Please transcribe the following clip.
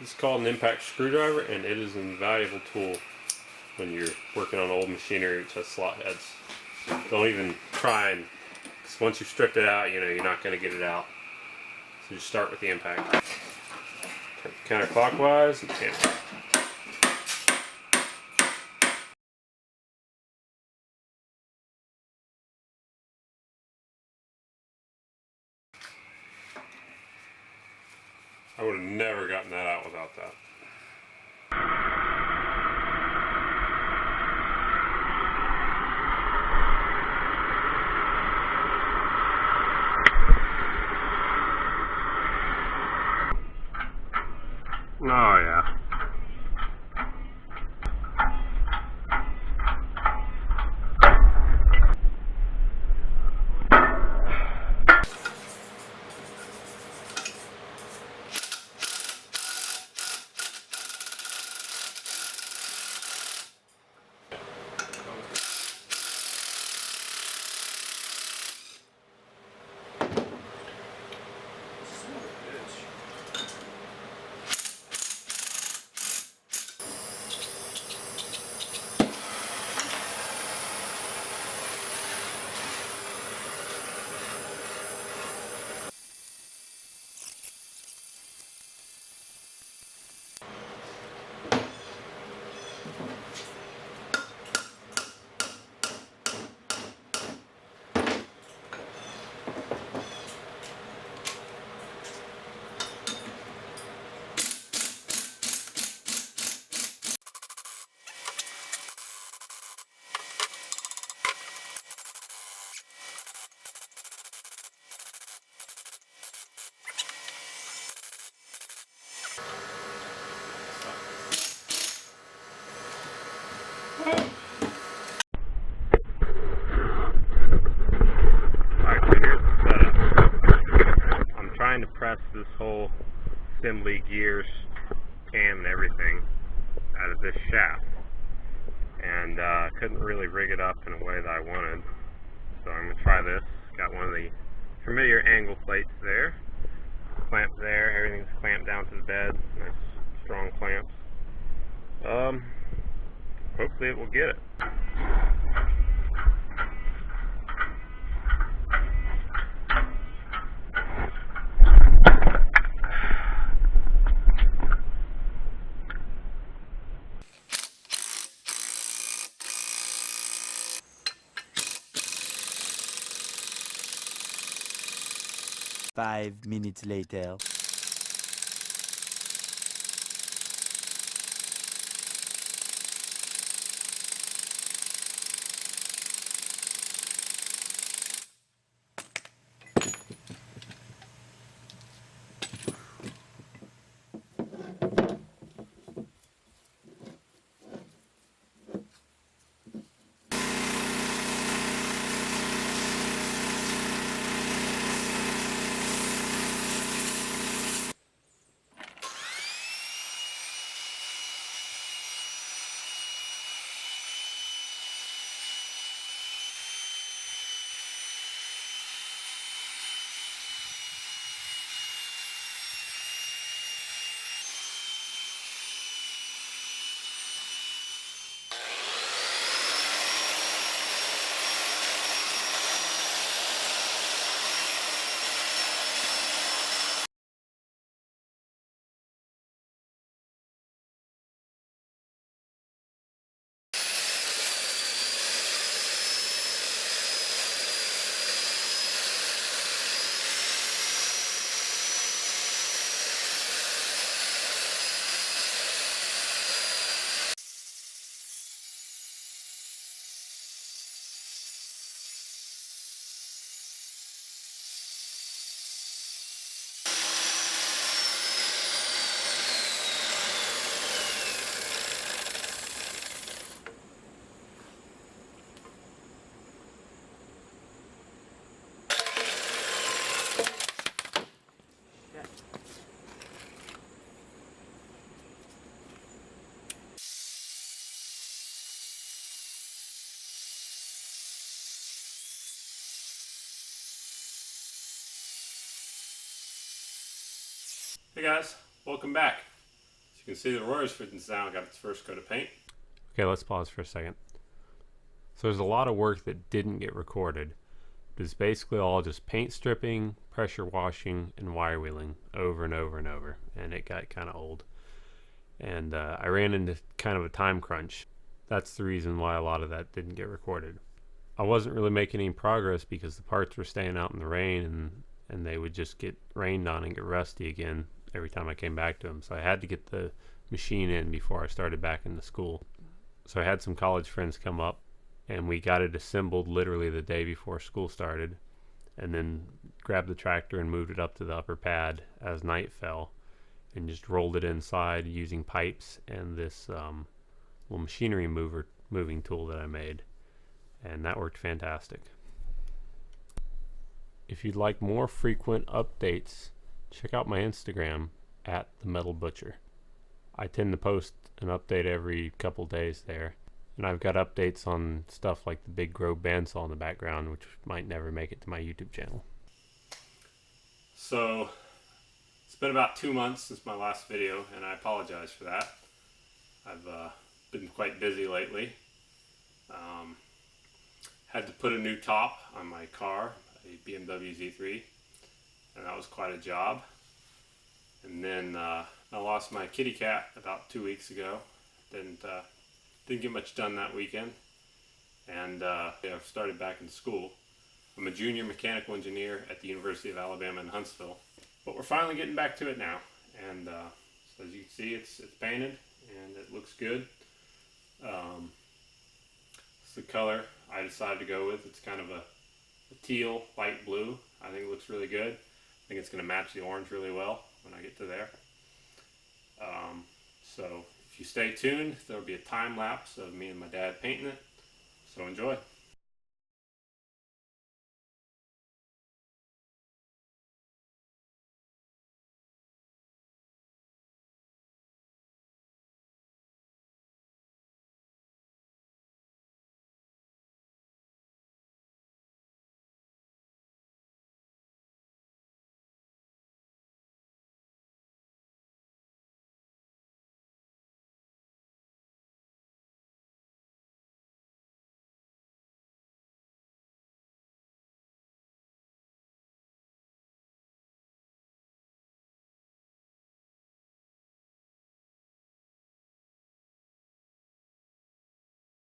It's called an impact screwdriver, and it is an invaluable tool when you're working on old machinery which has slot heads. Don't even try and, because once you've stripped it out, you're not going to get it out. So just start with the impact. Turn counterclockwise and hammer. I would have never gotten that out without that. Oh yeah. Alright, so here's the setup. I'm trying to press this whole assembly, gears, cam, and everything out of this shaft. And I couldn't really rig it up in a way that I wanted. So I'm going to try this. Got one of the familiar angle plates there. Clamp there. Everything's clamped down to the bed. Nice strong clamps. Hopefully it will get it. 5 minutes later. Hey guys, welcome back. You can see the royers fitting down, got its first coat of paint. Okay, let's pause for a second. So there's a lot of work that didn't get recorded. It's basically all just paint stripping, pressure washing, and wire wheeling over and over and over, and it got kind of old. And I ran into kind of a time crunch. That's the reason why a lot of that didn't get recorded. I wasn't really making any progress because the parts were staying out in the rain, and they would just get rained on and get rusty again every time I came back to them. So I had to get the machine in before I started back into school. So I had some college friends come up, and we got it assembled literally the day before school started, and then grabbed the tractor and moved it up to the upper pad as night fell, and just rolled it inside using pipes and this little machinery moving tool that I made, and that worked fantastic. If you'd like more frequent updates, check out my Instagram at the Metal Butcher. I tend to post an update every couple days there, and I've got updates on stuff like the big Grove bandsaw in the background, which might never make it to my YouTube channel. So it's been about 2 months since my last video, and I apologize for that. I've been quite busy lately. Had to put a new top on my car, a BMW Z3, and that was quite a job. And then I lost my kitty cat about 2 weeks ago. Didn't get much done that weekend, and I've started back in school. I'm a junior mechanical engineer at the University of Alabama in Huntsville, but we're finally getting back to it now. And so as you can see, it's painted and it looks good. It's the color I decided to go with. It's kind of a teal, light blue. I think it looks really good. I think it's going to match the orange really well when I get to there. So if you stay tuned, there'll be a time lapse of me and my dad painting it. So enjoy.